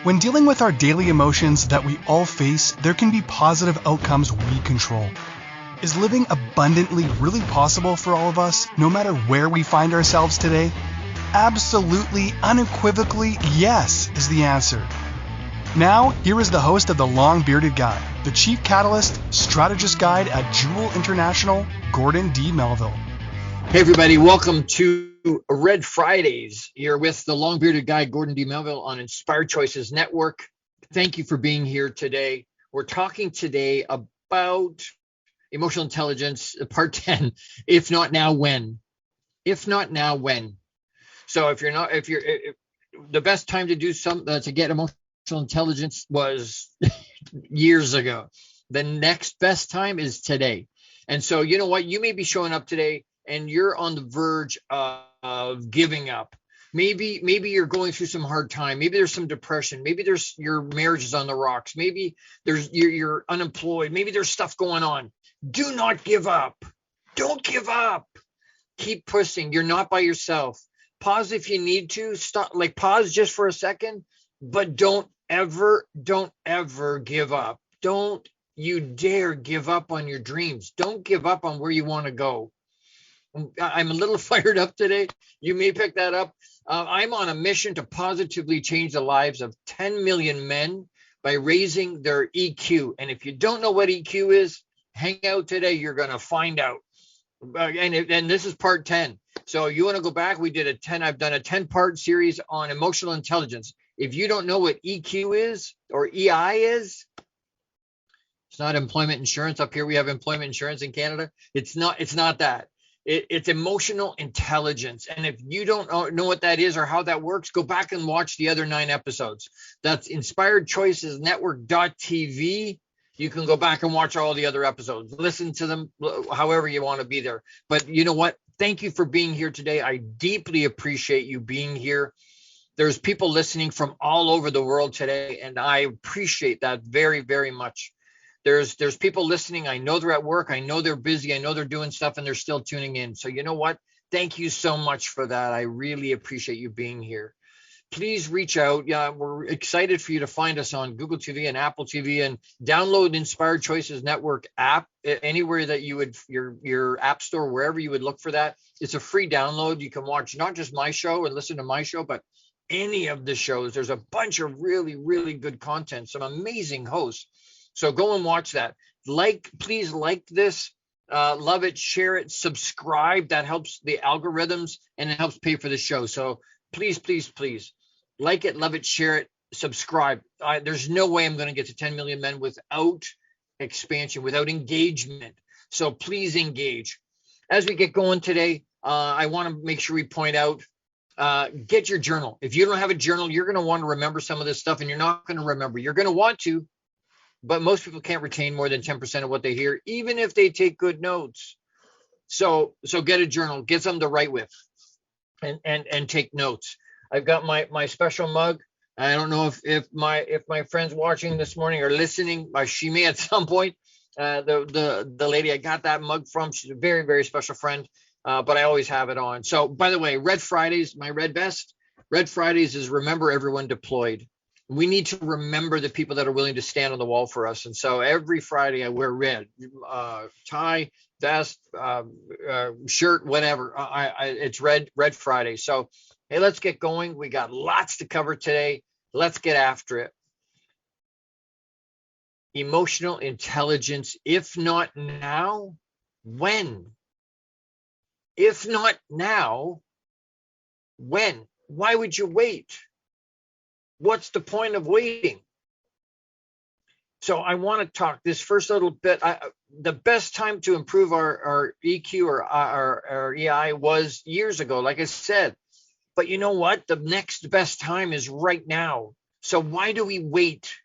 When dealing with our daily emotions that we all face, there can be positive outcomes we control. Is living abundantly really possible for all of us, no matter where we find ourselves today? Absolutely, unequivocally, yes is the answer. Now, here is the host of The Long Bearded Guy, the Chief Catalyst, Strategist Guide at JEWIL International, Gordon D Melville. Hey everybody, welcome to Red Fridays. You're with the Long Bearded Guy, Gordon D Melville on Inspired Choices Network. Thank you for being here today. We're talking today about emotional intelligence, part 10. If not now, when? If not now, when? So if the best time to do something to get emotional intelligence was years ago. The next best time is today. And so you know what? You may be showing up today and you're on the verge of giving up. Maybe you're going through some hard time. Maybe there's some depression. Maybe there's your marriage is on the rocks. Maybe you're unemployed. Maybe there's stuff going on. Do not give up. Don't give up. Keep pushing. You're not by yourself. Pause if you need to. Stop. Pause just for a second, but don't ever give up. Don't you dare give up on your dreams. Don't give up on where you want to go. I'm a little fired up today. You may pick that up. I'm on a mission to positively change the lives of 10 million men by raising their EQ. And if you don't know what EQ is, hang out today. You're going to find out. And this is part 10. So you want to go back? I've done a 10-part series on emotional intelligence. If you don't know what EQ is or EI is, it's not employment insurance. Up here we have employment insurance in Canada. It's not that. It's emotional intelligence. And if you don't know what that is or how that works, go back and watch the other 9 episodes. That's inspiredchoicesnetwork.tv. You can go back and watch all the other episodes. Listen to them however you want to be there. But you know what? Thank you for being here today. I deeply appreciate you being here. There's people listening from all over the world today, and I appreciate that very, very much. There's people listening. I know they're at work. I know they're busy. I know they're doing stuff and they're still tuning in. So you know what? Thank you so much for that. I really appreciate you being here. Please reach out. Yeah, we're excited for you to find us on Google TV and Apple TV and download Inspired Choices Network app anywhere that you would, your app store, wherever you would look for that. It's a free download. You can watch not just my show and listen to my show, but any of the shows. There's a bunch of really, really good content, some amazing hosts. So go and watch that. Please like this, love it, share it, subscribe. That helps the algorithms and it helps pay for the show. So please, please, please like it, love it, share it, subscribe. There's no way I'm going to get to 10 million men without expansion, without engagement. So please engage. As we get going today, I want to make sure we point out, get your journal. If you don't have a journal, you're going to want to remember some of this stuff and you're not going to remember. You're going to want to, but most people can't retain more than 10% of what they hear, even if they take good notes. So get a journal, get something to write with and take notes. I've got my special mug. I don't know if my friends watching this morning are listening. She may at some point. The lady I got that mug from, she's a very, very special friend, but I always have it on. So by the way, Red Fridays, my red vest. Red Fridays is remember everyone deployed. We need to remember the people that are willing to stand on the wall for us. And so every Friday I wear red, tie, vest, shirt, whatever. It's Red Friday. So, hey, let's get going. We got lots to cover today. Let's get after it. Emotional intelligence. If not now, when? If not now, when? Why would you wait? What's the point of waiting? So I want to talk this first little bit. The best time to improve our EQ or our EI was years ago, like I said. But you know what? The next best time is right now. So why do we wait?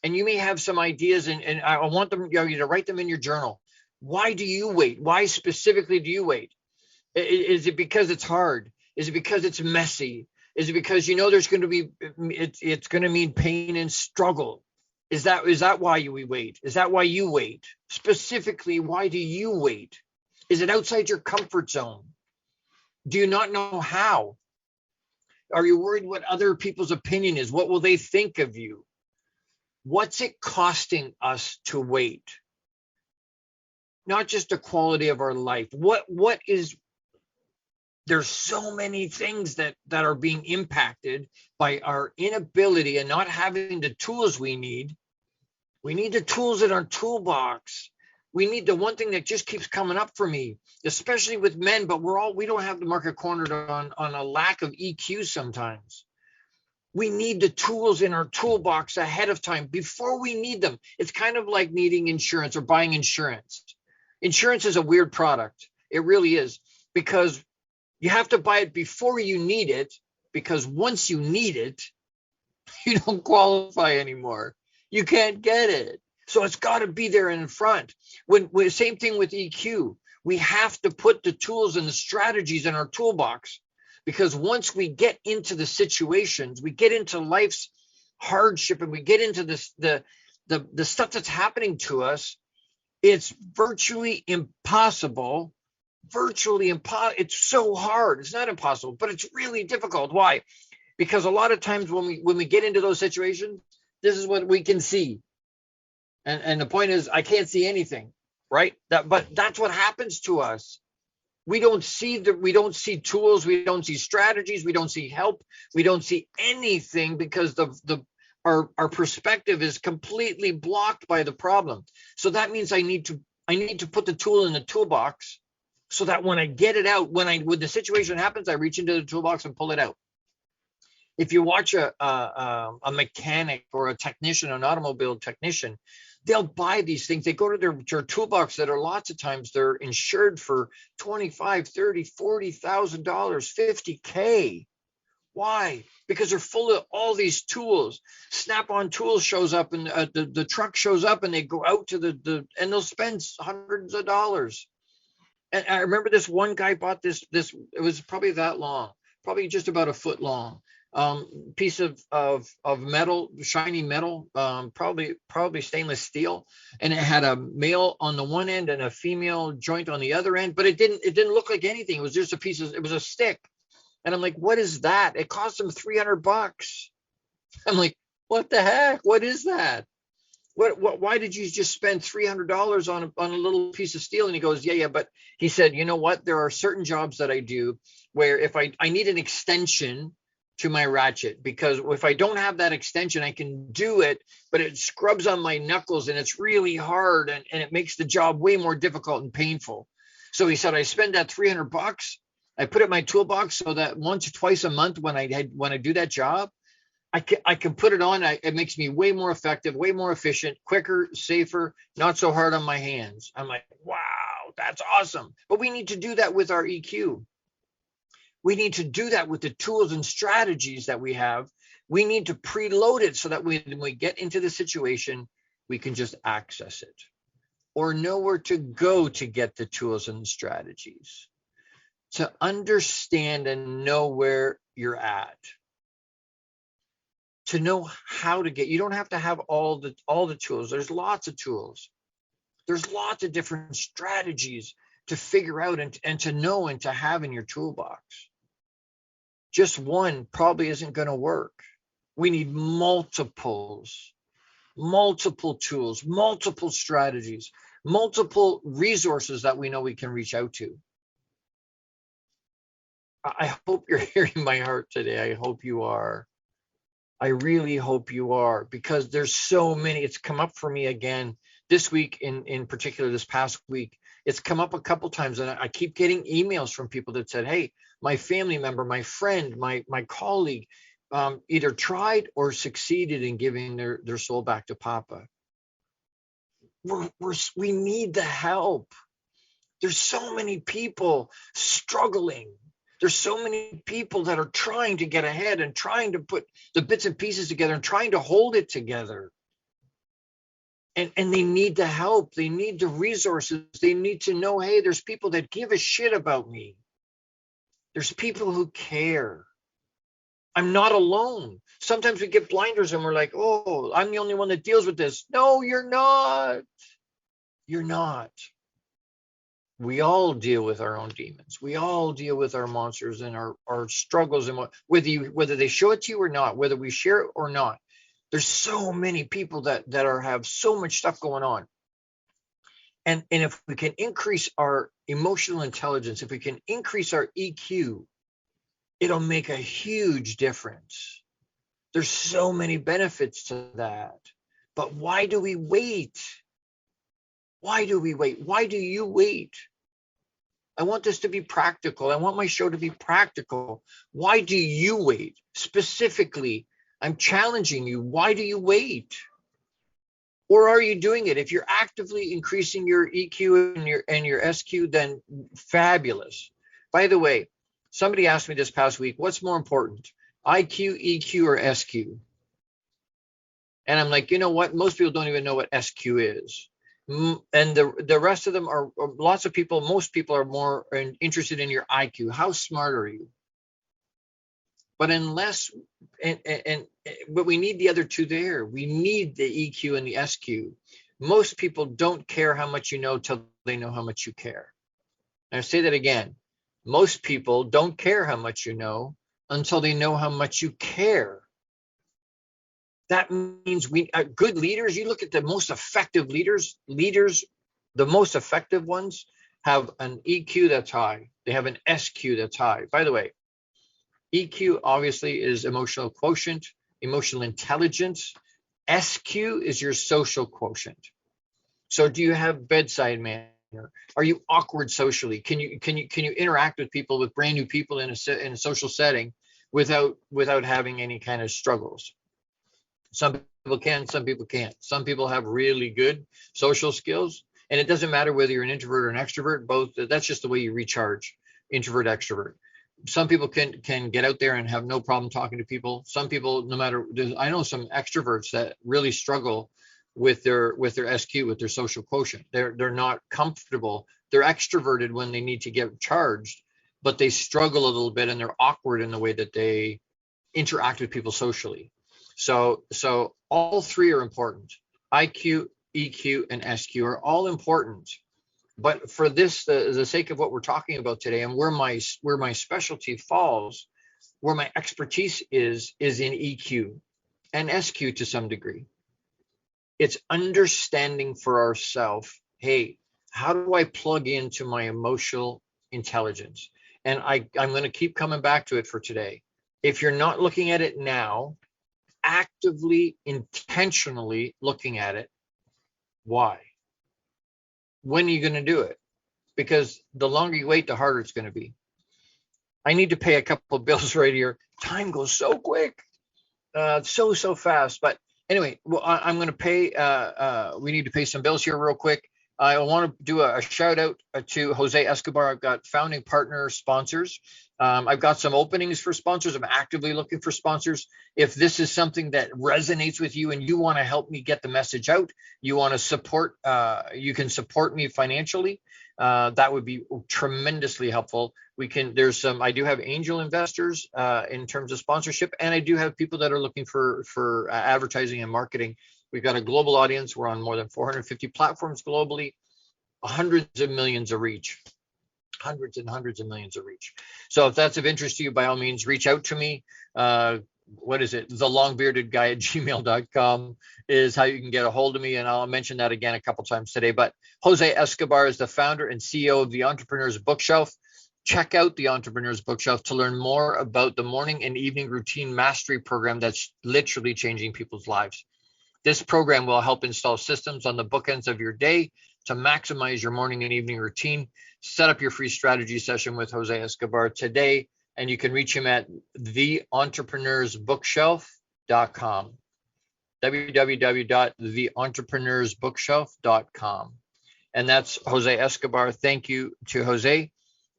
And you may have some ideas, and I want them you to write them in your journal. Why do you wait? Why specifically do you wait? Is it because it's hard? Is it because it's messy? Is it because you know there's going to be it's going to mean pain and struggle? Is that why we wait? Is that why you wait? Specifically, why do you wait? Is it outside your comfort zone? Do you not know how? Are you worried what other people's opinion is? What will they think of you? What's it costing us to wait? Not just the quality of our life. What is, there's so many things that are being impacted by our inability and not having the tools we need. We need the tools in our toolbox. We need the one thing that just keeps coming up for me, especially with men, but we don't have the market cornered on a lack of EQ sometimes. We need the tools in our toolbox ahead of time before we need them. It's kind of like needing insurance or buying insurance. Insurance is a weird product. It really is, because you have to buy it before you need it, because once you need it, you don't qualify anymore. You can't get it. So it's got to be there in front. When same thing with EQ. We have to put the tools and the strategies in our toolbox, because once we get into the situations, we get into life's hardship, and we get into this the stuff that's happening to us, it's virtually impossible. It's so hard. It's not impossible, but it's really difficult. Why? Because a lot of times when we get into those situations, this is what we can see. And the point is, I can't see anything, right? But that's what happens to us. We don't see tools, we don't see strategies, we don't see help, we don't see anything, because our perspective is completely blocked by the problem. So that means I need to put the tool in the toolbox, so that when I get it out, when the situation happens, I reach into the toolbox and pull it out. If you watch a mechanic or a technician, an automobile technician, they'll buy these things. They go to their toolbox that are lots of times they're insured for $25,000, $30,000, $40,000, $50K. Why? Because they're full of all these tools. Snap-on Tools shows up, and the truck shows up, and they go out to and they'll spend hundreds of dollars. And I remember this one guy bought this, it was probably that long, probably just about a foot long, piece of metal, shiny metal, probably stainless steel, and it had a male on the one end and a female joint on the other end, but it didn't look like anything. It was just it was a stick. And I'm like, what is that? It cost him $300. I'm like, what the heck? What is that? Why did you just spend $300 on a little piece of steel? And he goes, yeah, but he said, you know what? There are certain jobs that I do where if I need an extension to my ratchet, because if I don't have that extension, I can do it, but it scrubs on my knuckles and it's really hard, and it makes the job way more difficult and painful. So he said, I spend that $300. I put it in my toolbox so that once or twice a month when I do that job, I can put it on. It makes me way more effective, way more efficient, quicker, safer, not so hard on my hands. I'm like, wow, that's awesome. But we need to do that with our EQ. We need to do that with the tools and strategies that we have. We need to preload it so that when we get into the situation, we can just access it, or know where to go to get the tools and strategies, to understand and know where you're at. To know how to get, you don't have to have all the tools. There's lots of tools. There's lots of different strategies to figure out and to know and to have in your toolbox. Just one probably isn't going to work. We need multiple tools, multiple strategies, multiple resources that we know we can reach out to. I hope you're hearing my heart today. I hope you are. I really hope you are, because there's so many. It's come up for me again this week, in particular, this past week. It's come up a couple times, and I keep getting emails from people that said, hey, my family member, my friend, my colleague either tried or succeeded in giving their soul back to Papa. We need the help. There's so many people struggling. There's so many people that are trying to get ahead and trying to put the bits and pieces together and trying to hold it together. And they need the help. They need the resources. They need to know, hey, there's people that give a shit about me. There's people who care. I'm not alone. Sometimes we get blinders and we're like, oh, I'm the only one that deals with this. No, you're not. You're not. we all deal with our own demons. We all deal with our monsters and our struggles, and whether they show it to you or not, whether we share it or not. There's so many people that have so much stuff going on. And if we can increase our emotional intelligence, if we can increase our EQ, it'll make a huge difference. There's so many benefits to that. But why do we wait? Why do we wait? Why do you wait? I want this to be practical. I want my show to be practical. Why do you wait? Specifically, I'm challenging you. Why do you wait? Or are you doing it? If you're actively increasing your EQ and your SQ, then fabulous. By the way, somebody asked me this past week, what's more important, IQ, EQ, or SQ? And I'm like, you know what? Most people don't even know what SQ is. And the rest of them are lots of people. Most people are more interested in your IQ. How smart are you? But but we need the other two there. We need the EQ and the SQ. Most people don't care how much you know till they know how much you care. And I say that again. Most people don't care how much you know until they know how much you care. That means good leaders, you look at the most effective leaders, the most effective ones have an EQ that's high. They have an SQ that's high. By the way, EQ obviously is emotional quotient, emotional intelligence. SQ is your social quotient. So do you have bedside manner? Are you awkward socially? Can you interact with people, with brand new people in a social setting without having any kind of struggles? Some people can, some people can't. Some people have really good social skills, and it doesn't matter whether you're an introvert or an extrovert. Both, that's just the way you recharge, introvert, extrovert. Some people can get out there and have no problem talking to people. Some people, no matter, I know some extroverts that really struggle with their SQ, with their social quotient. They're not comfortable. They're extroverted when they need to get charged, but they struggle a little bit and they're awkward in the way that they interact with people socially. So all three are important. IQ, EQ, and SQ are all important. But for this, the sake of what we're talking about today, and where my specialty falls, where my expertise is in EQ and SQ to some degree. It's understanding for ourselves, hey, how do I plug into my emotional intelligence? And I'm going to keep coming back to it for today. If you're not looking at it now, actively, intentionally looking at it, why? When are you going to do it? Because the longer you wait, the harder it's going to be. I need to pay a couple of bills right here. Time goes so quick, so fast. But anyway, well, I'm going to pay. We need to pay some bills here real quick. I want to do a shout out to Jose Escobar. I've got founding partner sponsors. I've got some openings for sponsors. I'm actively looking for sponsors. If this is something that resonates with you and you want to help me get the message out, you want to support, you can support me financially. That would be tremendously helpful. I do have angel investors in terms of sponsorship, and I do have people that are looking for advertising and marketing. We've got a global audience. We're on more than 450 platforms globally, hundreds of millions of reach, hundreds and hundreds of millions of reach. So if that's of interest to you, by all means, reach out to me. What is it? thelongbeardedguy@gmail.com is how you can get a hold of me. And I'll mention that again a couple times today. But Jose Escobar is the founder and CEO of the Entrepreneur's Bookshelf. Check out the Entrepreneur's Bookshelf to learn more about the morning and evening routine mastery program that's literally changing people's lives. This program will help install systems on the bookends of your day to maximize your morning and evening routine. Set up your free strategy session with Jose Escobar today, and you can reach him at theentrepreneursbookshelf.com. www.theentrepreneursbookshelf.com. And that's Jose Escobar. Thank you to Jose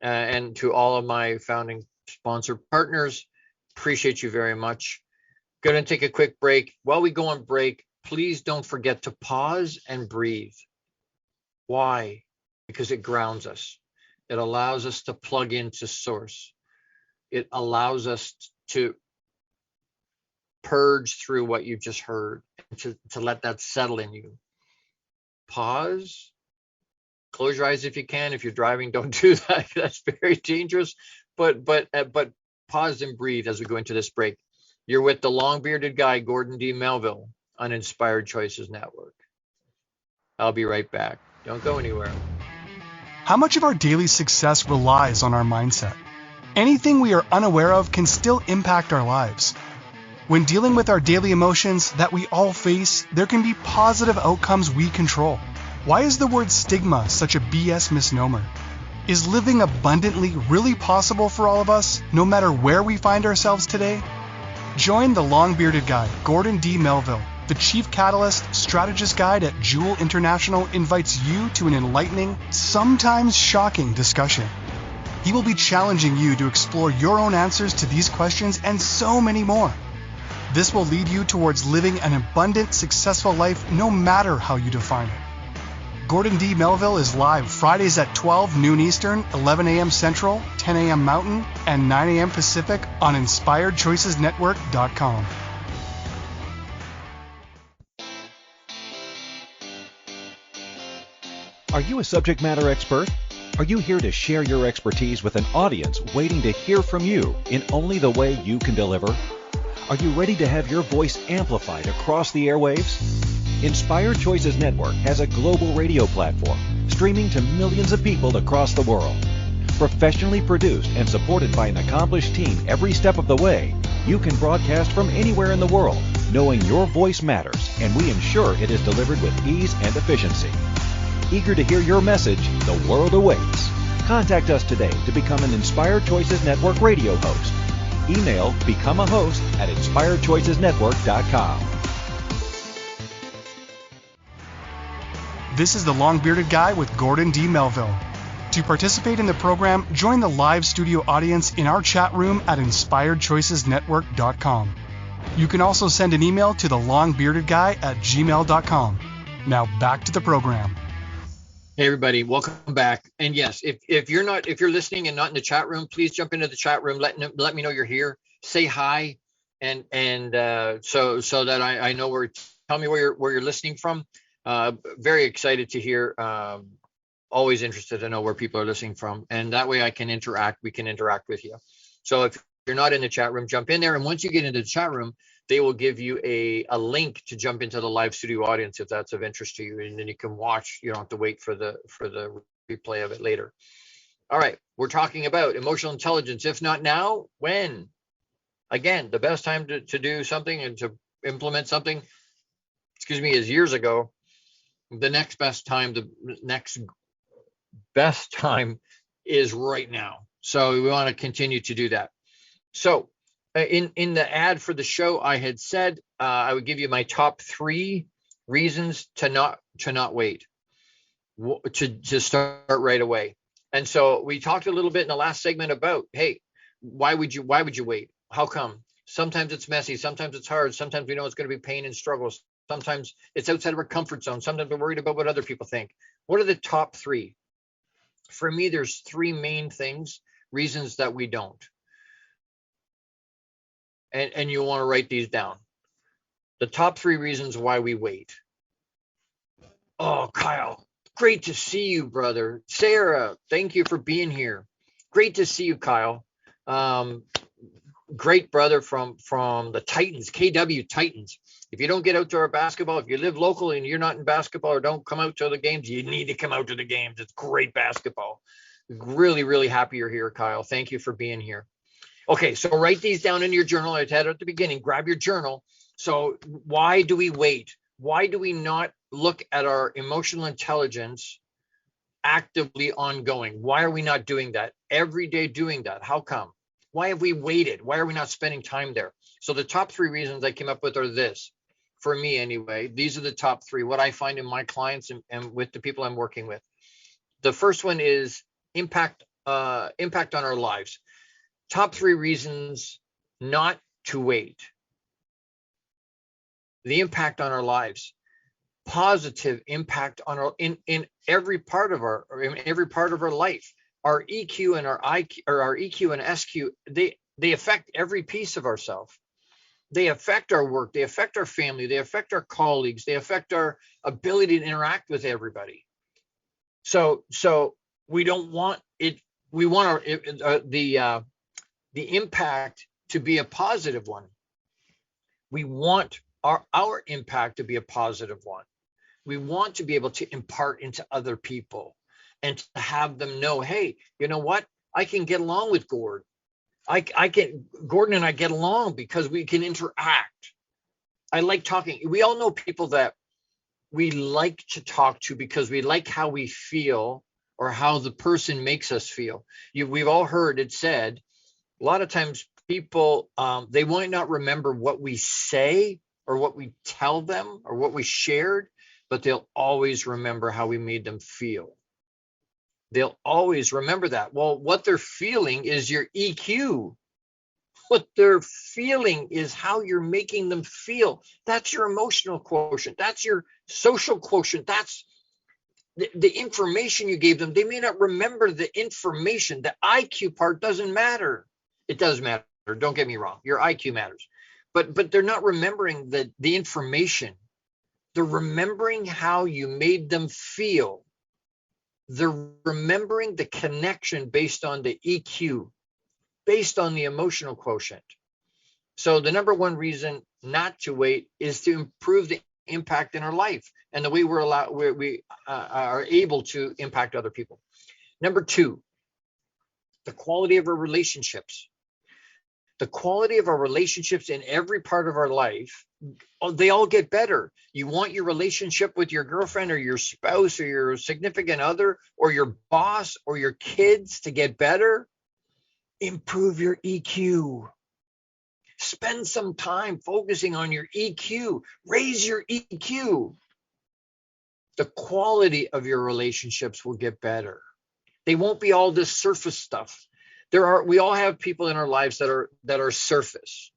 and to all of my founding sponsor partners. Appreciate you very much. Going to take a quick break. While we go on break, please don't forget to pause and breathe. Why? Because it grounds us. It allows us to plug into source. It allows us to purge through what you've just heard, to let that settle in you. Pause, Close your eyes if you can. If you're driving, don't do that. That's very dangerous. But pause and breathe as we go into this break. You're with the long-bearded guy, Gordon D Melville, on Inspired Choices Network. I'll be right back. Don't go anywhere. How much of our daily success relies on our mindset? Anything we are unaware of can still impact our lives. When dealing with our daily emotions that we all face, there can be positive outcomes we control. Why is the word stigma such a BS misnomer? Is living abundantly really possible for all of us, no matter where we find ourselves today? Join the long-bearded guy, Gordon D Melville. The Chief Catalyst Strategist Guide at JEWIL International invites you to an enlightening, sometimes shocking discussion. He will be challenging you to explore your own answers to these questions and so many more. This will lead you towards living an abundant, successful life no matter how you define it. Gordon D. Melville is live Fridays at 12 noon Eastern, 11 a.m. Central, 10 a.m. Mountain, and 9 a.m. Pacific on InspiredChoicesNetwork.com. Are you a subject matter expert? Are you here to share your expertise with an audience waiting to hear from you in only the way you can deliver? Are you ready to have your voice amplified across the airwaves? Inspired Choices Network has a global radio platform streaming to millions of people across the world. Professionally produced and supported by an accomplished team every step of the way, you can broadcast from anywhere in the world, knowing your voice matters, and we ensure it is delivered with ease and efficiency. Eager to hear your message, the world awaits. Contact us today to become an Inspired Choices Network radio host. Email becomeahost@inspiredchoicesnetwork.com. This is the long-bearded guy with Gordon D. Melville. To participate in the program, join the live studio audience in our chat room at InspiredChoicesNetwork.com. You can also send an email to thelongbeardedguy@gmail.com. Now back to the program. Hey everybody, welcome back. And yes, if you're listening and not in the chat room, please jump into the chat room. Let me know you're here. Say hi, and so that I know tell me where you're listening from. Very excited to hear. Always interested to know where people are listening from, and that way we can interact with you. So if you're not in the chat room, jump in there, and once you get into the chat room, they will give you a link to jump into the live studio audience if that's of interest to you, and then you can watch. You don't have to wait for the replay of it later. All right, we're talking about emotional intelligence. If not now, when? Again, the best time to do something and to implement something, is years ago. The next best time is right now. So we want to continue to do that. So in the ad for the show, I had said I would give you my top 3 reasons to not wait, to start right away. And so we talked a little bit in the last segment about, hey, why would you wait? How come? Sometimes it's messy. Sometimes it's hard. Sometimes we know it's going to be pain and struggles. Sometimes it's outside of our comfort zone. Sometimes we're worried about what other people think. What are the top 3? For me, there's 3 main reasons that we don't. And you want to write these down. The top 3 reasons why we wait. Oh, Kyle, great to see you, brother. Sarah, thank you for being here. Great to see you, Kyle. Great brother from the Titans, KW Titans. If you don't get out to our basketball, if you live local and you're not in basketball or don't come out to the games, you need to come out to the games. It's great basketball. Really, really happy you're here, Kyle. Thank you for being here. Okay, so write these down in your journal. I had at the beginning, grab your journal. So why do we wait? Why do we not look at our emotional intelligence actively ongoing? Why are we not doing that? Every day doing that. How come? Why have we waited? Why are we not spending time there? So the top 3 reasons I came up with are this. For me anyway, these are the top 3, what I find in my clients and with the people I'm working with. The first one is impact on our lives. Top 3 reasons not to wait. The impact on our lives. Positive impact on our in every part of our life. Our EQ and our IQ, or our EQ and SQ, they affect every piece of ourselves. They affect our work, they affect our family, they affect our colleagues, they affect our ability to interact with everybody. So we don't want it. We want the impact to be a positive one. We want our impact to be a positive one. We want to be able to impart into other people and to have them know, hey, you know what? I can get along with Gordon. Gordon and I get along because we can interact. I like talking. We all know people that we like to talk to because we like how we feel or how the person makes us feel. We've all heard it said, a lot of times people, they might not remember what we say or what we tell them or what we shared, but they'll always remember how we made them feel. They'll always remember that. Well, what they're feeling is your EQ. What they're feeling is how you're making them feel. That's your emotional quotient. That's your social quotient. That's the information you gave them. They may not remember the information. The IQ part doesn't matter. It does matter. Don't get me wrong. Your IQ matters. But they're not remembering the information. They're remembering how you made them feel. They're remembering the connection based on the EQ, based on the emotional quotient. So the number one reason not to wait is to improve the impact in our life and the way we are able to impact other people. Number two, the quality of our relationships. The quality of our relationships in every part of our life, they all get better. You want your relationship with your girlfriend or your spouse or your significant other or your boss or your kids to get better? Improve your EQ. Spend some time focusing on your EQ. Raise your EQ. The quality of your relationships will get better. They won't be all this surface stuff. We all have people in our lives that are surface,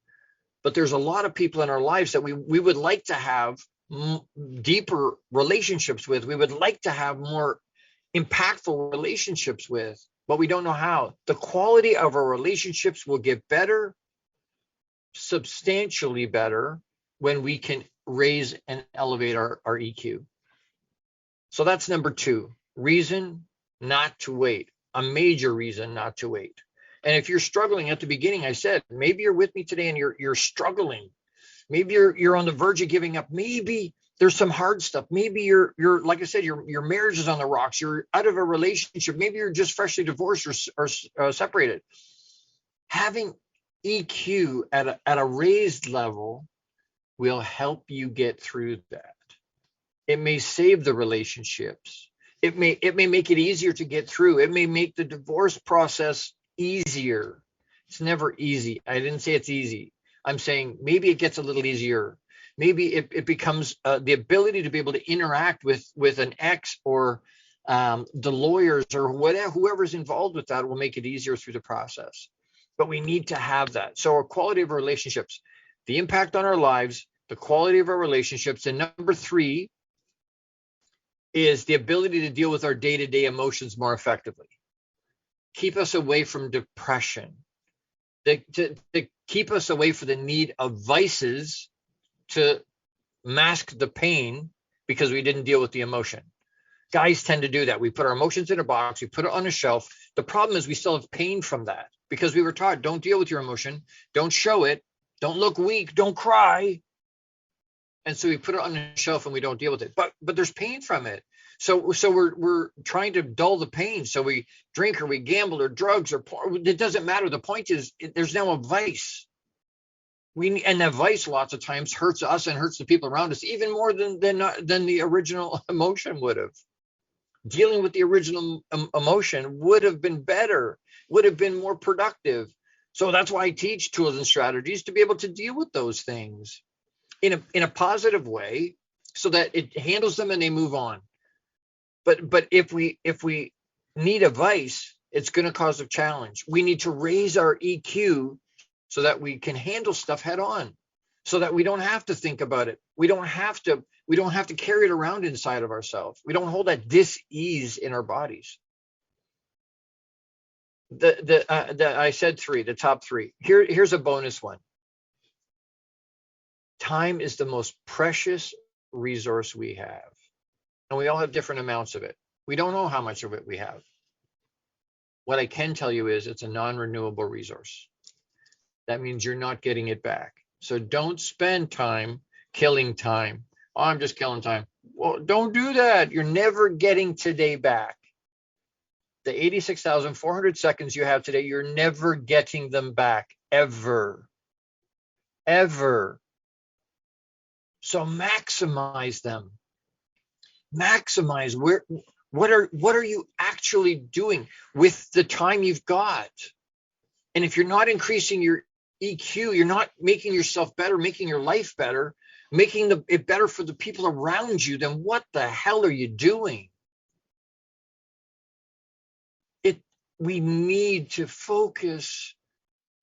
but there's a lot of people in our lives that we would like to have deeper relationships with. We would like to have more impactful relationships with, but we don't know how. The quality of our relationships will get better, substantially better, when we can raise and elevate our EQ. So that's number two, reason not to wait, a major reason not to wait. And if you're struggling at the beginning, I said, maybe you're with me today and you're struggling. Maybe you're on the verge of giving up. Maybe there's some hard stuff. Maybe you're like I said, your marriage is on the rocks. You're out of a relationship. Maybe you're just freshly divorced or separated. Having EQ at a raised level will help you get through that. It may save the relationships. It may make it easier to get through. It may make the divorce process easier. It's never easy. I didn't say it's easy. I'm saying maybe it gets a little easier. Maybe it becomes the ability to be able to interact with an ex or the lawyers or whoever's involved with that will make it easier through the process. But we need to have that. So our quality of our relationships, the impact on our lives, the quality of our relationships. And number three is the ability to deal with our day-to-day emotions more effectively. Keep us away from depression. To keep us away from the need of vices to mask the pain because we didn't deal with the emotion. Guys tend to do that. We put our emotions in a box, we put it on a shelf. The problem is we still have pain from that because we were taught, don't deal with your emotion, don't show it, don't look weak, don't cry. And so we put it on a shelf and we don't deal with it. But there's pain from it. So we're trying to dull the pain. So we drink or we gamble or drugs or porn. It doesn't matter. The point is there's now a vice. And that vice lots of times hurts us and hurts the people around us even more than the original emotion would have. Dealing with the original emotion would have been better, would have been more productive. So that's why I teach tools and strategies to be able to deal with those things in a positive way so that it handles them and they move on. But if we need a vice, it's going to cause a challenge. We need to raise our EQ so that we can handle stuff head on, so that we don't have to think about it. We don't have to carry it around inside of ourselves. We don't hold that dis-ease in our bodies. I said three, the top three. Here's a bonus one. Time is the most precious resource we have. And we all have different amounts of it. We don't know how much of it we have. What I can tell you is it's a non-renewable resource. That means you're not getting it back. So don't spend time killing time. Oh, I'm just killing time. Well, don't do that. You're never getting today back. The 86,400 seconds you have today, you're never getting them back, ever. Ever. So maximize them. Maximize what are you actually doing with the time you've got? And if you're not increasing your EQ, you're not making yourself better, making your life better, making it better for the people around you, then what the hell are you doing? We need to focus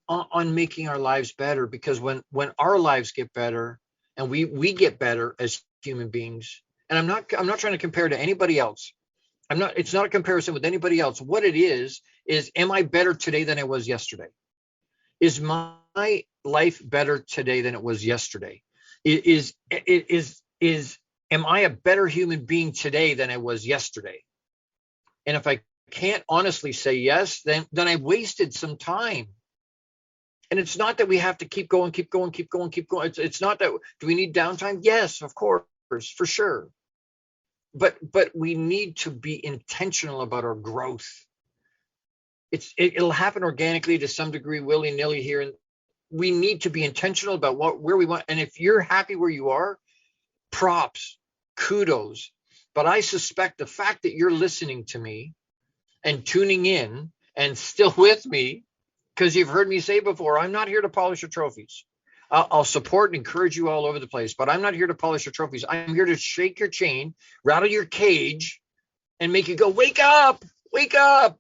on making our lives better, because when our lives get better and we get better as human beings, and I'm not trying to compare to anybody else. It's not a comparison with anybody else. What it is am I better today than I was yesterday? Is my life better today than it was yesterday? Am I a better human being today than I was yesterday? And if I can't honestly say yes, then I wasted some time. And it's not that we have to keep going. It's not that. Do we need downtime? Yes, of course, for sure. But we need to be intentional about our growth. It'll happen organically to some degree, willy-nilly here. And we need to be intentional about where we want. And if you're happy where you are, props, kudos. But I suspect the fact that you're listening to me and tuning in and still with me, because you've heard me say before, I'm not here to polish your trophies. I'll support and encourage you all over the place, but I'm not here to polish your trophies. I'm here to shake your chain, rattle your cage, and make you go, wake up, wake up.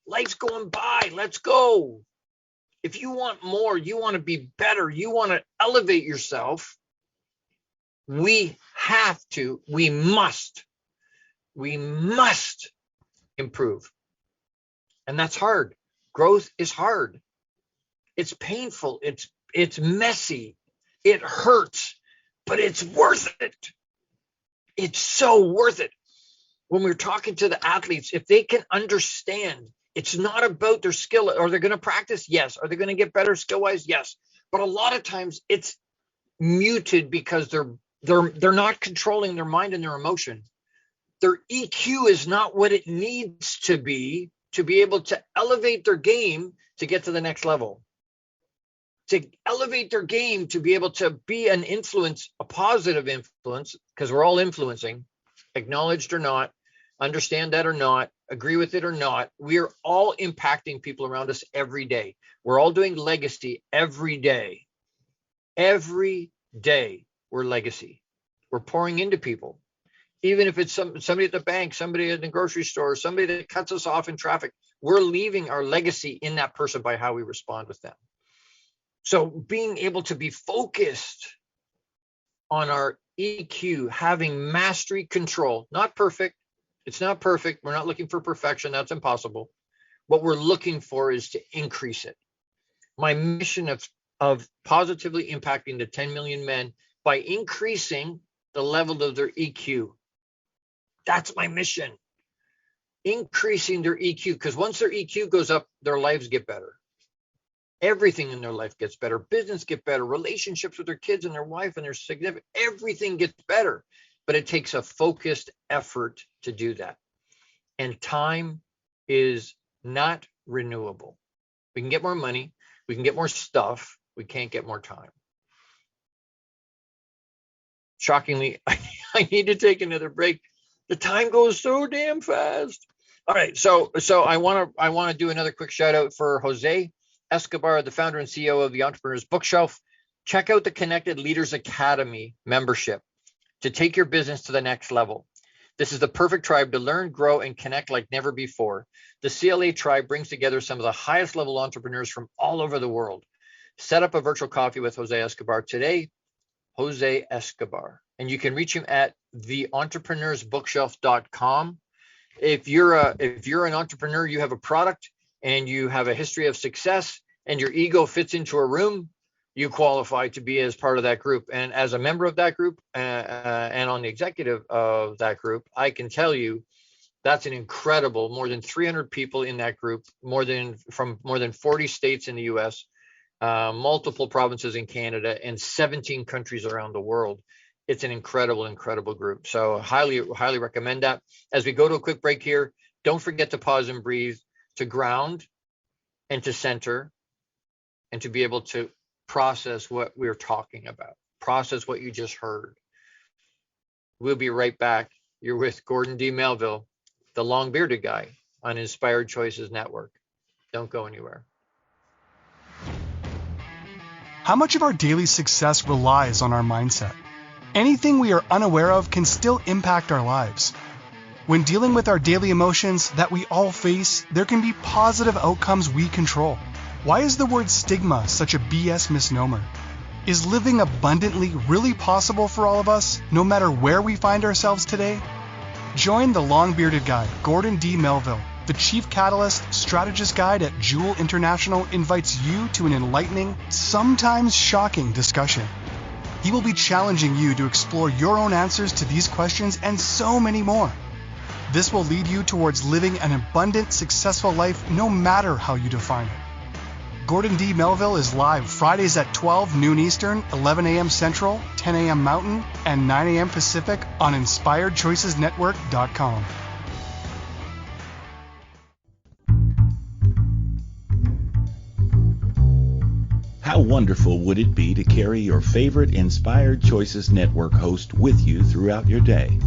Life's going by. Let's go. If you want more, you want to be better, you want to elevate yourself, we must improve. And that's hard. Growth is hard. It's painful. It's messy. It hurts, but it's worth it. It's so worth it. When we're talking to the athletes, if they can understand, it's not about their skill. Are they going to practice? Yes. Are they going to get better skill-wise? Yes. But a lot of times it's muted because they're not controlling their mind and their emotion. Their EQ is not what it needs to be able to elevate their game to get to the next level. To elevate their game, to be able to be an influence, a positive influence, because we're all influencing, acknowledged or not, understand that or not, agree with it or not, we're all impacting people around us every day. We're all doing legacy every day. Every day we're legacy. We're pouring into people. Even if it's somebody at the bank, somebody at the grocery store, somebody that cuts us off in traffic, we're leaving our legacy in that person by how we respond with them. So being able to be focused on our EQ, having mastery, control, not perfect. It's not perfect. We're not looking for perfection. That's impossible. What we're looking for is to increase it. My mission of positively impacting the 10 million men by increasing the level of their EQ. That's my mission. Increasing their EQ, because once their EQ goes up, their lives get better. Everything in their life gets better. Business get better. Relationships with their kids and their wife and their significant, everything gets better. But it takes a focused effort to do that. And time is not renewable. We can get more money. We can get more stuff. We can't get more time. Shockingly, I need to take another break. The time goes so damn fast. All right, so I want to do another quick shout out for Jose Escobar, the founder and CEO of the Entrepreneur's Bookshelf. Check out the Connected Leaders Academy membership to take your business to the next level. This is the perfect tribe to learn, grow, and connect like never before. The CLA tribe brings together some of the highest level entrepreneurs from all over the world. Set up a virtual coffee with Jose Escobar today, Jose Escobar. And you can reach him at theentrepreneursbookshelf.com. If you're an entrepreneur, you have a product and you have a history of success and your ego fits into a room, you qualify to be as part of that group. And as a member of that group and on the executive of that group, I can tell you That's an incredible, more than 300 people in that group, from more than 40 states in the US, multiple provinces in Canada, and 17 countries around the world. It's an incredible, incredible group. So highly, highly recommend that. As we go to a quick break here, don't forget to pause and breathe, to ground and to center, and to be able to process what we're talking about, process what you just heard. We'll be right back. You're with Gordon D. Melville, the long bearded guy, on Inspired Choices Network. Don't go anywhere. How much of our daily success relies on our mindset? Anything we are unaware of can still impact our lives. When dealing with our daily emotions that we all face, there can be positive outcomes we control. Why is the word stigma such a BS misnomer? Is living abundantly really possible for all of us, no matter where we find ourselves today? Join the long-bearded guy, Gordon D. Melville. The Chief Catalyst Strategist Guide at JEWIL International invites you to an enlightening, sometimes shocking discussion. He will be challenging you to explore your own answers to these questions and so many more. This will lead you towards living an abundant, successful life no matter how you define it. Gordon D. Melville is live Fridays at 12 noon Eastern, 11 a.m. Central, 10 a.m. Mountain, and 9 a.m. Pacific on InspiredChoicesNetwork.com. How wonderful would it be to carry your favorite Inspired Choices Network host with you throughout your day?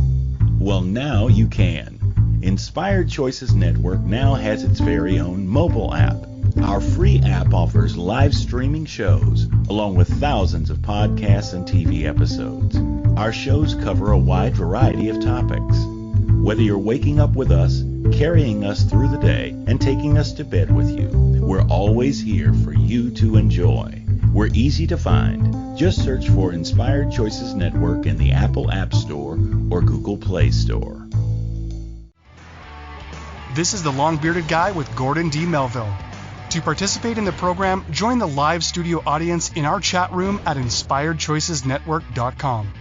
Well, now you can. Inspired Choices Network now has its very own mobile app. Our free app offers live streaming shows, along with thousands of podcasts and TV episodes. Our shows cover a wide variety of topics. Whether you're waking up with us, carrying us through the day, and taking us to bed with you, we're always here for you to enjoy. We're easy to find. Just search for Inspired Choices Network in the Apple App Store or Google Play Store. This is the long-bearded guy with Gordon D. Melville. To participate in the program, join the live studio audience in our chat room at InspiredChoicesNetwork.com.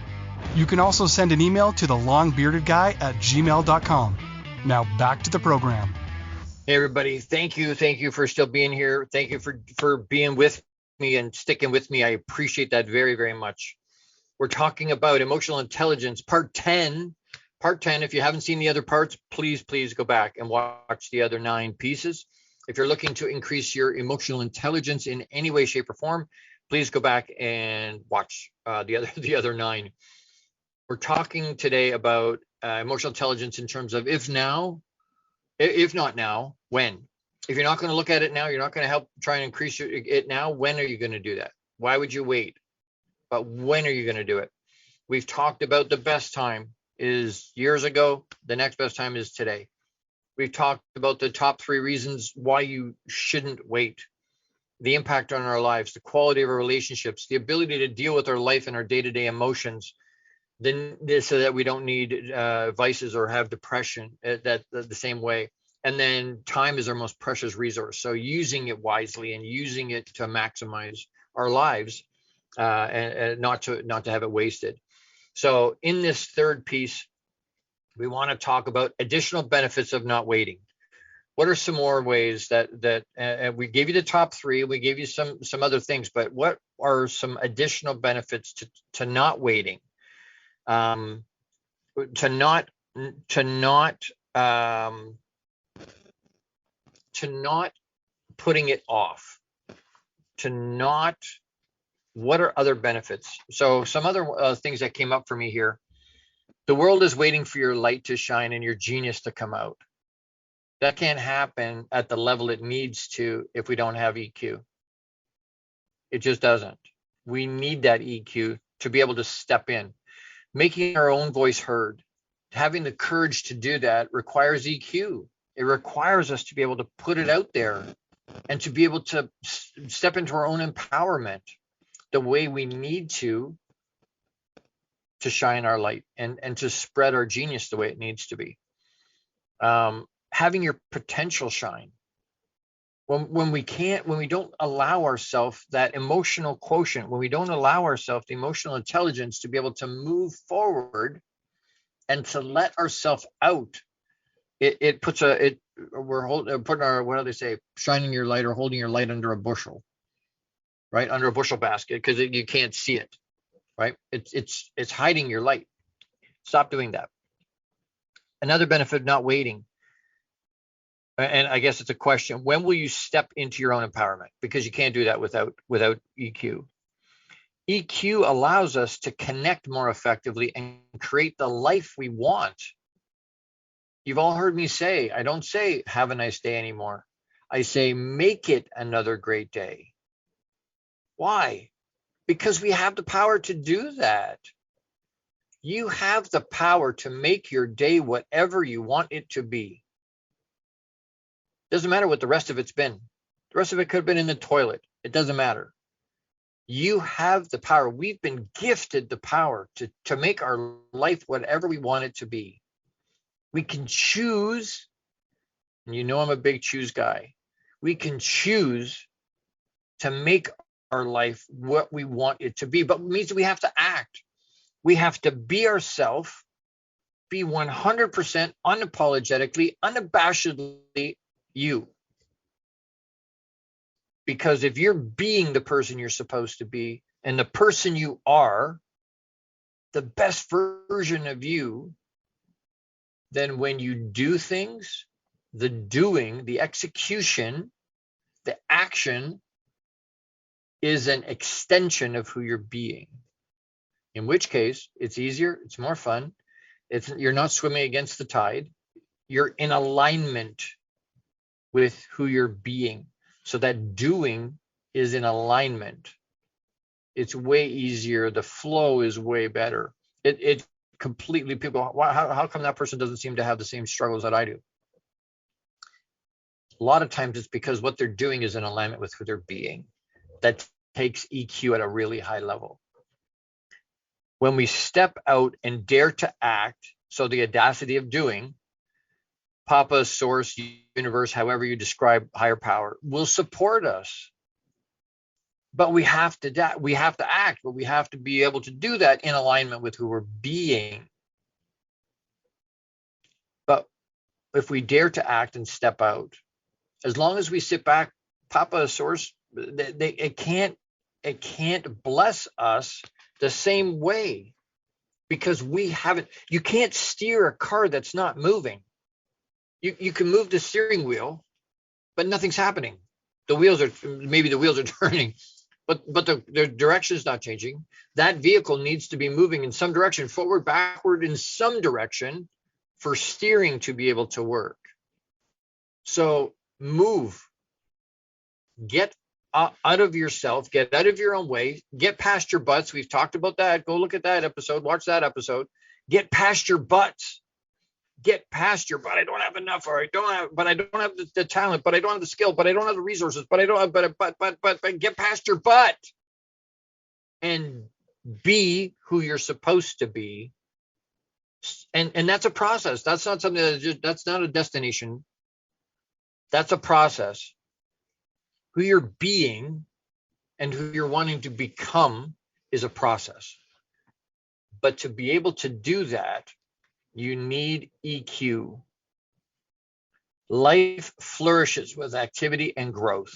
You can also send an email to thelongbeardedguy@gmail.com. Now back to the program. Hey everybody, thank you for still being here. Thank you for being with me and sticking with me. I appreciate that very, very much. We're talking about emotional intelligence, part 10. Part 10, if you haven't seen the other parts, please go back and watch the other 9 pieces. If you're looking to increase your emotional intelligence in any way, shape, or form, please go back and watch the other 9. We're talking today about emotional intelligence in terms of if not now, when? If you're not going to look at it now, you're not going to help try and increase it now, when are you going to do that? Why would you wait? But when are you going to do it? We've talked about the best time is years ago. The next best time is today. We've talked about the top 3 reasons why you shouldn't wait, the impact on our lives, the quality of our relationships, the ability to deal with our life and our day-to-day emotions, so that we don't need vices or have depression the same way. And then time is our most precious resource. So using it wisely and using it to maximize our lives and not to have it wasted. So in this third piece, we want to talk about additional benefits of not waiting. What are some more ways that we gave you the top 3, we gave you some other things, but what are some additional benefits to not waiting, to not putting it off, what are other benefits? So some other things that came up for me here. The world is waiting for your light to shine and your genius to come out. That can't happen at the level it needs to if we don't have EQ. It just doesn't. We need that EQ to be able to step in. Making our own voice heard, having the courage to do that requires EQ. It requires us to be able to put it out there and to be able to step into our own empowerment the way we need to shine our light and to spread our genius the way it needs to be. Having your potential shine. When we don't allow ourselves that emotional quotient, when we don't allow ourselves the emotional intelligence to be able to move forward and to let ourselves out it puts we're putting our, what do they say, shining your light or holding your light under a bushel, right? Under a bushel basket, because you can't see it, right? It's hiding your light. Stop doing that. Another benefit of not waiting, and I guess it's a question: when will you step into your own empowerment? Because you can't do that without EQ. EQ allows us to connect more effectively and create the life we want. You've all heard me say, I don't say have a nice day anymore. I say make it another great day. Why? Because we have the power to do that. You have the power to make your day whatever you want it to be. Doesn't matter what the rest of it's been. The rest of it could have been in the toilet. It doesn't matter. You have the power. We've been gifted the power to make our life whatever we want it to be. We can choose, and you know I'm a big choose guy. We can choose to make our life what we want it to be, but it means we have to act. We have to be ourselves, be 100% unapologetically, unabashedly you. Because if you're being the person you're supposed to be, and the person you are, the best version of you, then when you do things, the doing, the execution, the action is an extension of who you're being. In which case, it's easier, it's more fun. You're not swimming against the tide. You're in alignment with who you're being. So that doing is in alignment. It's way easier. The flow is way better. It completely, people, how come that person doesn't seem to have the same struggles that I do? A lot of times it's because what they're doing is in alignment with who they're being. That takes EQ at a really high level. When we step out and dare to act, so the audacity of doing, Papa, source, universe, however you describe higher power, will support us. But we have to act, but we have to be able to do that in alignment with who we're being. But if we dare to act and step out, as long as we sit back, Papa, source, it can't bless us the same way, because you can't steer a car that's not moving. You can move the steering wheel, but nothing's happening. Maybe the wheels are turning, but the direction is not changing. That vehicle needs to be moving in some direction, forward, backward, in some direction, for steering to be able to work. So move, get out of yourself, get out of your own way, get past your butts. We've talked about that. Go look at that episode, watch that episode. Get past your butts. Get past your, but I don't have enough, or I don't have the talent, but I don't have the skill, but I don't have the resources, but I don't have, but get past your butt and be who you're supposed to be. And that's a process. That's not something that's not a destination. That's a process. Who you're being and who you're wanting to become is a process. But to be able to do that, you need EQ. Life flourishes with activity and growth.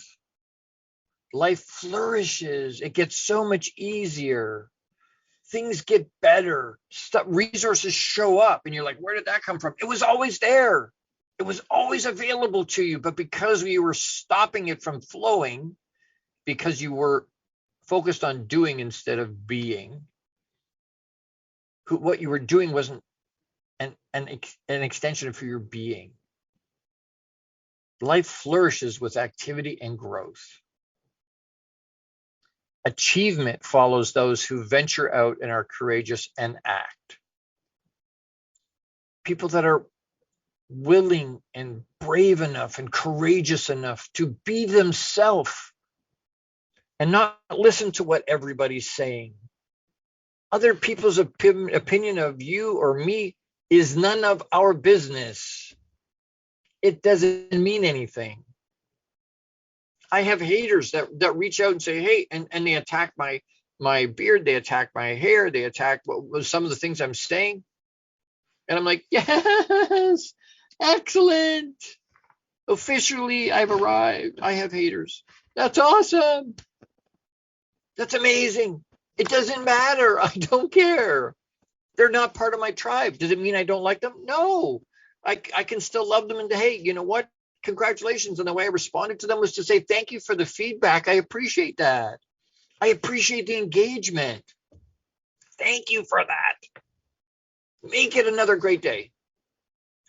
Life flourishes. It gets so much easier. Things get better. Resources show up, and you're like, where did that come from? It was always there. It was always available to you. But because we were stopping it from flowing, because you were focused on doing instead of being, what you were doing wasn't an extension of who you're being. Life flourishes with activity and growth. Achievement follows those who venture out and are courageous and act. People that are willing and brave enough and courageous enough to be themselves and not listen to what everybody's saying. Other people's opinion of you or me is none of our business. It doesn't mean anything. I have haters that reach out and say, hey, and they attack my beard, they attack my hair, they attack some of the things I'm saying. And I'm like, yes, Excellent. Officially, I've arrived. I have haters. That's awesome. That's amazing. It doesn't matter. I don't care. They're not part of my tribe. Does it mean I don't like them? No. I can still love them. And hey, you know what? Congratulations. And the way I responded to them was to say, thank you for the feedback. I appreciate that. I appreciate the engagement. Thank you for that. Make it another great day.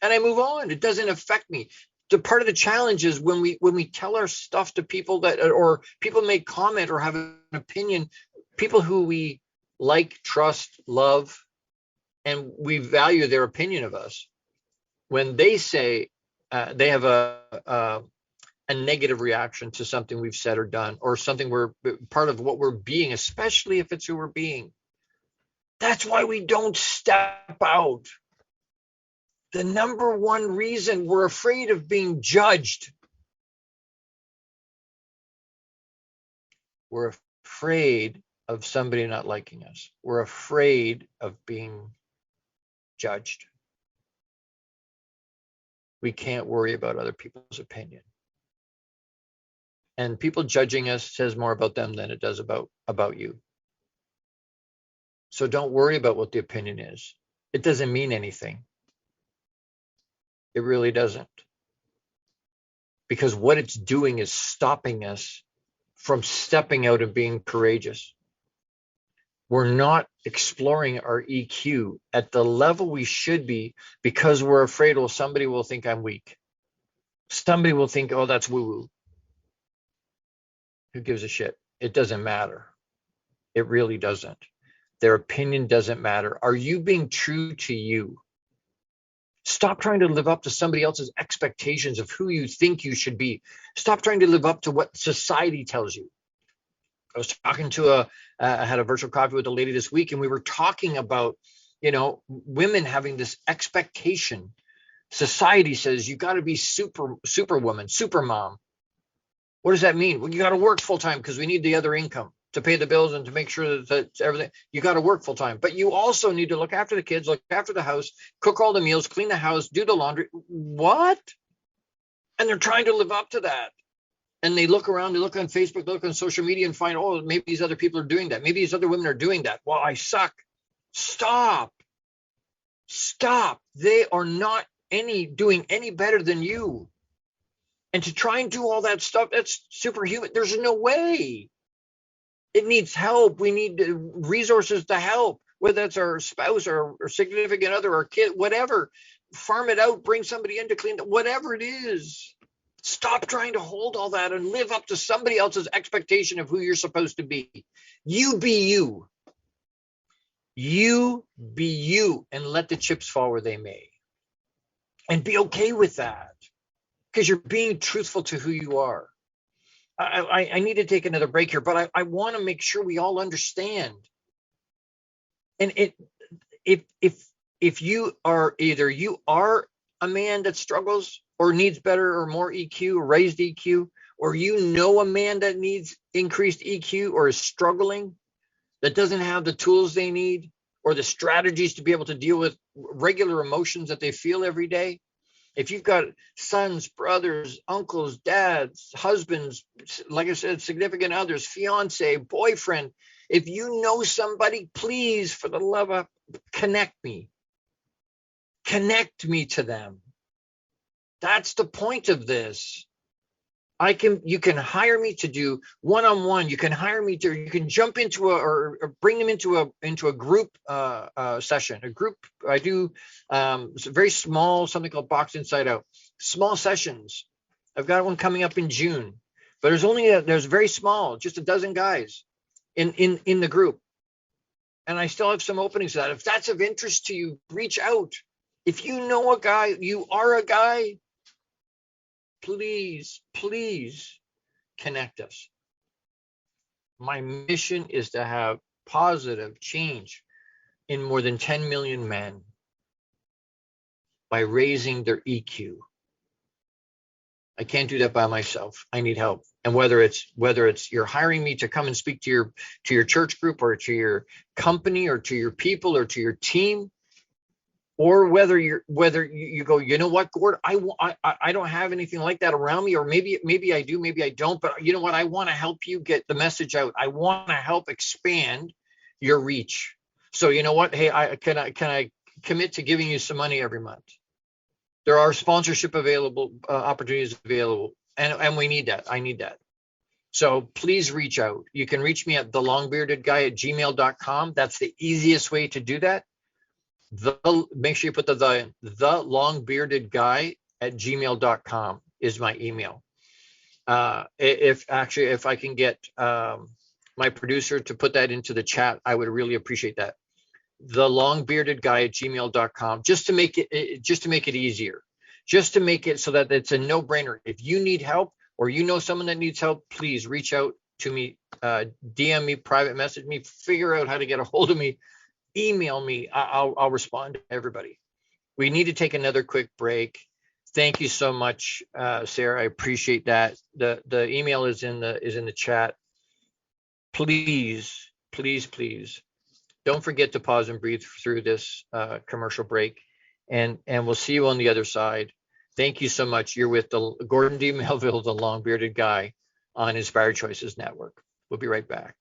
And I move on. It doesn't affect me. The part of the challenge is when we tell our stuff to people that, or people make comment or have an opinion, people who we like, trust, love, and we value their opinion of us, when they say they have a negative reaction to something we've said or done, or something we're part of what we're being, especially if it's who we're being. That's why we don't step out. The number one reason we're afraid of being judged. We're afraid of somebody not liking us. We're afraid of being judged. We can't worry about other people's opinion. And people judging us says more about them than it does about you. So don't worry about what the opinion is. It doesn't mean anything. It really doesn't. Because what it's doing is stopping us from stepping out and being courageous. We're not exploring our EQ at the level we should be because we're afraid, well, somebody will think I'm weak. Somebody will think, oh, that's woo-woo. Who gives a shit? It doesn't matter. It really doesn't. Their opinion doesn't matter. Are you being true to you? Stop trying to live up to somebody else's expectations of who you think you should be. Stop trying to live up to what society tells you. I was talking to I had a virtual coffee with a lady this week, and we were talking about, women having this expectation. Society says you got to be superwoman, super mom. What does that mean? Well, you got to work full time because we need the other income to pay the bills and to make sure that everything, you got to work full time. But you also need to look after the kids, look after the house, cook all the meals, clean the house, do the laundry. What? And they're trying to live up to that. And they look around, they look on Facebook, they look on social media and find, oh, maybe these other people are doing that. Maybe these other women are doing that. Well, I suck. Stop. They are not doing any better than you. And to try and do all that stuff, that's superhuman. There's no way. It needs help. We need resources to help, whether that's our spouse or significant other or kid, whatever. Farm it out, bring somebody in to clean it, whatever it is. Stop trying to hold all that and live up to somebody else's expectation of who you're supposed to be. You be you. You be you, and let the chips fall where they may. And be okay with that, because you're being truthful to who you are. I need to take another break here, but I want to make sure we all understand. And if you are a man that struggles or needs better or more EQ or raised EQ, or a man that needs increased EQ or is struggling, that doesn't have the tools they need or the strategies to be able to deal with regular emotions that they feel every day. If you've got sons, brothers, uncles, dads, husbands, like I said, significant others, fiance, boyfriend, if you know somebody, please, for the love of, connect me to them. That's the point of this. You can hire me to do one-on-one. You can hire me you can jump into or bring them into a group session. A group, I do very small, something called Box Inside Out. Small sessions. I've got one coming up in June, but there's very small, just a dozen guys in the group. And I still have some openings to that. If that's of interest to you, reach out. If you know a guy, you are a guy, please connect us. My mission is to have positive change in more than 10 million men by raising their EQ. I can't do that by myself. I need help. And whether it's you're hiring me to come and speak to your church group or to your company or to your people or to your team, or whether you go, you know what, Gord, I don't have anything like that around me, or maybe I do, maybe I don't, but you know what, I want to help you get the message out. I want to help expand your reach. So you know what, hey, can I commit to giving you some money every month? There are sponsorship available, opportunities available, and we need that. I need that. So please reach out. You can reach me at thelongbeardedguy@gmail.com. That's the easiest way to do that. Make sure you put the longbeardedguy@gmail.com is my email. If I can get my producer to put that into the chat, I would really appreciate that. thelongbeardedguy@gmail.com, just to make it easier, just to make it so that it's a no-brainer. If you need help, or you know someone that needs help, please reach out to me, DM me, private message me, figure out how to get a hold of me, email me. I'll respond to everybody. We need to take another quick break. Thank you so much, Sarah. I appreciate that. The email is in the chat. Please, please, please don't forget to pause and breathe through this commercial break, and we'll see you on the other side. Thank you so much. You're with the Gordon D. Melville, the Long Bearded Guy, on Inspired Choices Network. We'll be right back.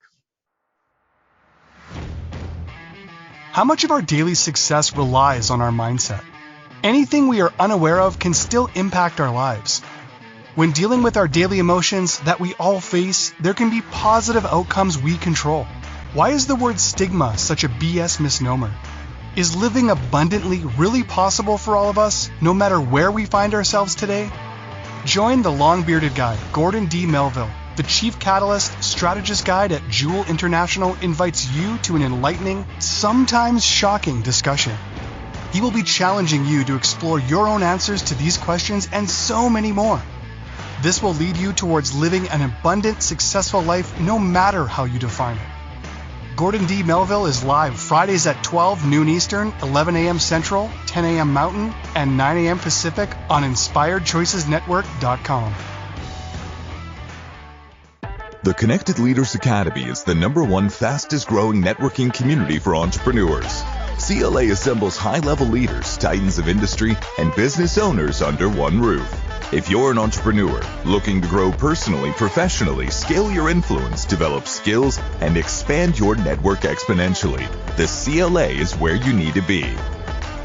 How much of our daily success relies on our mindset? Anything we are unaware of can still impact our lives. When dealing with our daily emotions that we all face, there can be positive outcomes we control. Why is the word stigma such a BS misnomer? Is living abundantly really possible for all of us, no matter where we find ourselves today? Join the long-bearded guy, Gordon D. Melville. The Chief Catalyst Strategist Guide at JEWIL International invites you to an enlightening, sometimes shocking discussion. He will be challenging you to explore your own answers to these questions and so many more. This will lead you towards living an abundant, successful life no matter how you define it. Gordon D. Melville is live Fridays at 12 noon Eastern, 11 a.m. Central, 10 a.m. Mountain, and 9 a.m. Pacific on InspiredChoicesNetwork.com. The Connected Leaders Academy is the #1 fastest growing networking community for entrepreneurs. CLA assembles high-level leaders, titans of industry, and business owners under one roof. If you're an entrepreneur looking to grow personally, professionally, scale your influence, develop skills, and expand your network exponentially, the CLA is where you need to be.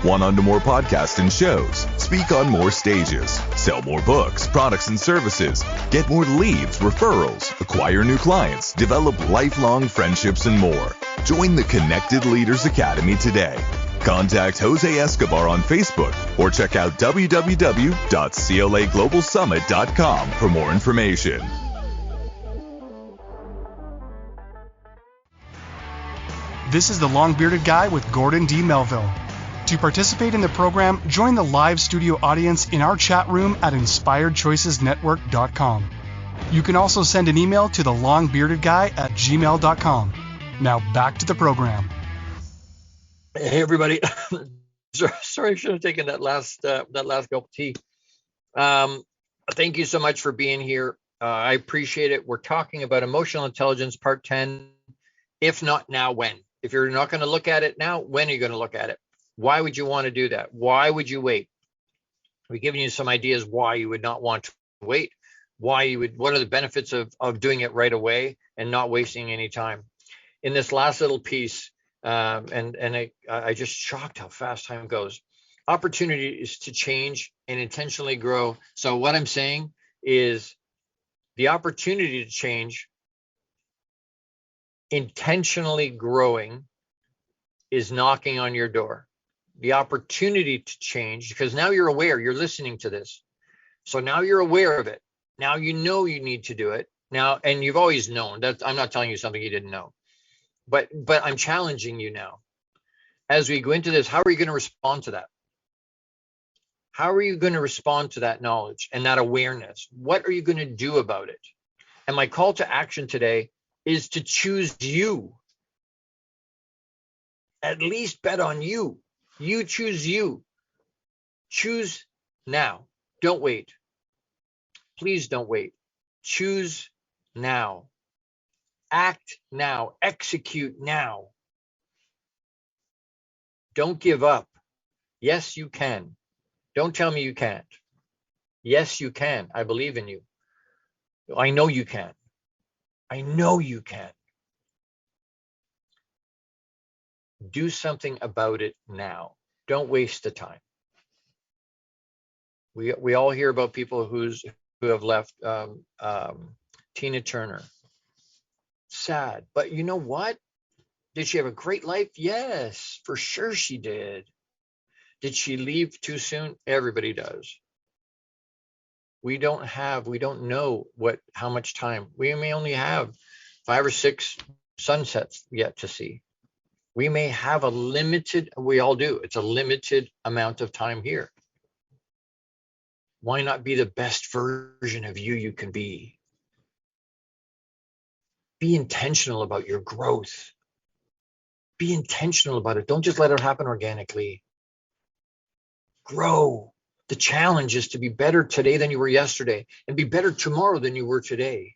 Want on to more podcasts and shows, speak on more stages, sell more books, products, and services, get more leads, referrals, acquire new clients, develop lifelong friendships, and more. Join the Connected Leaders Academy today. Contact Jose Escobar on Facebook or check out www.claglobalsummit.com for more information. This is the Long-Bearded Guy with Gordon D. Melville. To participate in the program, join the live studio audience in our chat room at InspiredChoicesNetwork.com. You can also send an email to thelongbeardedguy@gmail.com. Now back to the program. Hey everybody, sorry I should have taken that last cup of tea. Thank you so much for being here. I appreciate it. We're talking about emotional intelligence, part 10. If not now, when? If you're not going to look at it now, when are you going to look at it? Why would you want to do that? Why would you wait? We're giving you some ideas why you would not want to wait. What are the benefits of doing it right away and not wasting any time? In this last little piece, I just shocked how fast time goes. Opportunity is to change and intentionally grow. So what I'm saying is the opportunity to change, intentionally growing, is knocking on your door. The opportunity to change, because now you're aware, you're listening to this. So now you're aware of it. Now you know you need to do it. Now, and you've always known that. I'm not telling you something you didn't know. But I'm challenging you now. As we go into this, how are you going to respond to that? How are you going to respond to that knowledge and that awareness? What are you going to do about it? And my call to action today is to choose you. At least bet on you. You choose you. Choose now. Don't wait. Please don't wait. Choose now. Act now. Execute now. Don't give up. Yes, you can. Don't tell me you can't. Yes, you can. I believe in you. I know you can. I know you can. Do something about it now. Don't waste the time. We all hear about people who have left. Tina Turner. Sad. But you know what? Did she have a great life? Yes, for sure she did. Did she leave too soon? Everybody does. We don't know how much time. We may only have 5 or 6 sunsets yet to see. We may have we all do. It's a limited amount of time here. Why not be the best version of you can be? Be intentional about your growth. Be intentional about it. Don't just let it happen organically. Grow. The challenge is to be better today than you were yesterday and be better tomorrow than you were today.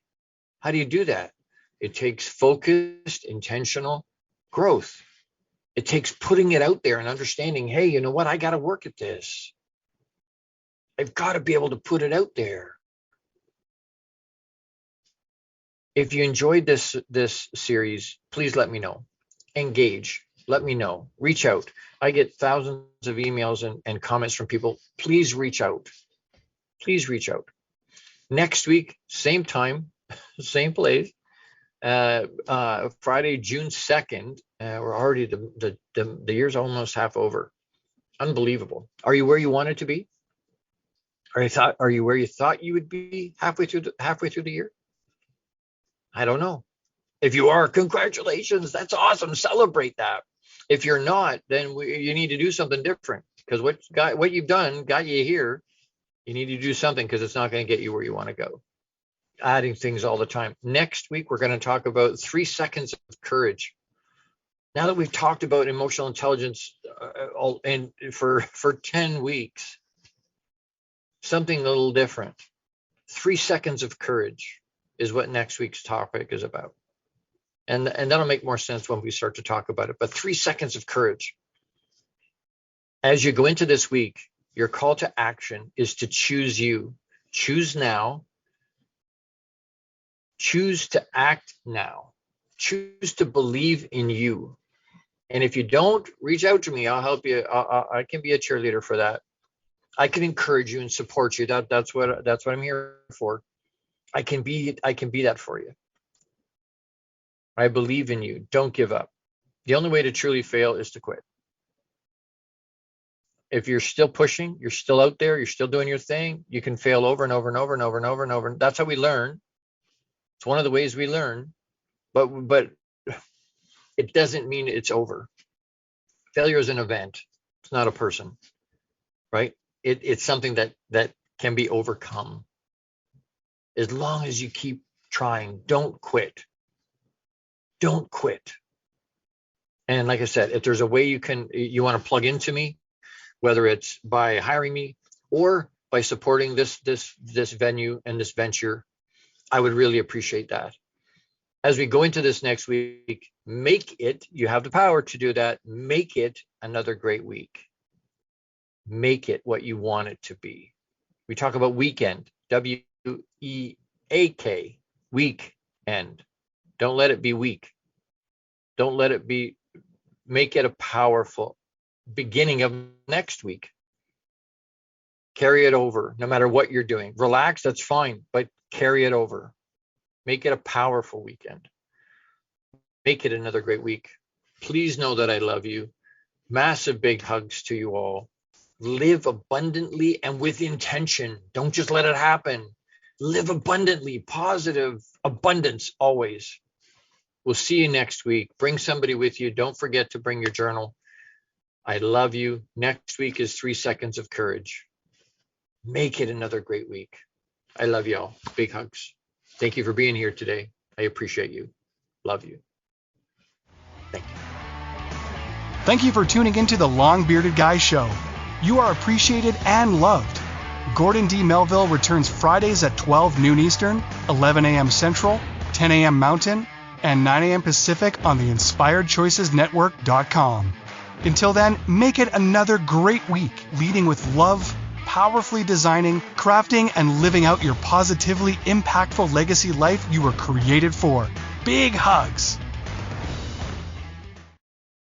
How do you do that? It takes focused, intentional growth. It takes putting it out there and understanding, hey, you know what? I got to work at this. I've got to be able to put it out there. If you enjoyed this series, please let me know. Engage. Let me know. Reach out. I get thousands of emails and comments from people. Please reach out. Please reach out. Next week, same time, same place. Friday, June 2nd. We're already the year's almost half over. Unbelievable. Are you where you wanted to be? Are you where you thought you would be halfway through the year? I don't know. If you are, congratulations. That's awesome. Celebrate that. If you're not, then you need to do something different, because what you've done got you here. You need to do something, because it's not going to get you where you want to go. Adding things all the time. Next week, we're going to talk about 3 seconds of courage. Now that we've talked about emotional intelligence for 10 weeks, something a little different. 3 seconds of courage is what next week's topic is about. And that'll make more sense when we start to talk about it. But 3 seconds of courage. As you go into this week, your call to action is to choose you. Choose now. Choose to act now. Choose to believe in you. And if you don't, reach out to me. I'll help you. I can be a cheerleader for that. I can encourage you and support you. That's what I'm here for. I can be that for you. I believe in you. Don't give up. The only way to truly fail is to quit. If you're still pushing, you're still out there, you're still doing your thing, you can fail over and over and over and over and over and over. That's how we learn. It's one of the ways we learn, but it doesn't mean it's over. Failure is an event. It's not a person, right? It's something that can be overcome. As long as you keep trying, don't quit. Don't quit. And like I said, if there's a way you want to plug into me, whether it's by hiring me or by supporting this venue and this venture, I would really appreciate that. As we go into this next week, you have the power to do that. Make it another great week. Make it what you want it to be. We talk about weekend, WEAK, weekend. Don't let it be weak. Don't let it be, make it a powerful beginning of next week. Carry it over, no matter what you're doing. Relax, that's fine, but carry it over. Make it a powerful weekend. Make it another great week. Please know that I love you. Massive big hugs to you all. Live abundantly and with intention. Don't just let it happen. Live abundantly, positive abundance always. We'll see you next week. Bring somebody with you. Don't forget to bring your journal. I love you. Next week is 3 seconds of courage. Make it another great week. I love y'all. Big hugs. Thank you for being here today. I appreciate you. Love you. Thank you. Thank you for tuning into the Long Bearded Guy Show. You are appreciated and loved. Gordon D. Melville returns Fridays at 12 noon Eastern, 11 a.m. Central, 10 a.m. Mountain, and 9 a.m. Pacific on the InspiredChoicesNetwork.com. Until then, make it another great week, leading with love, powerfully designing, crafting, and living out your positively impactful legacy life you were created for. Big hugs.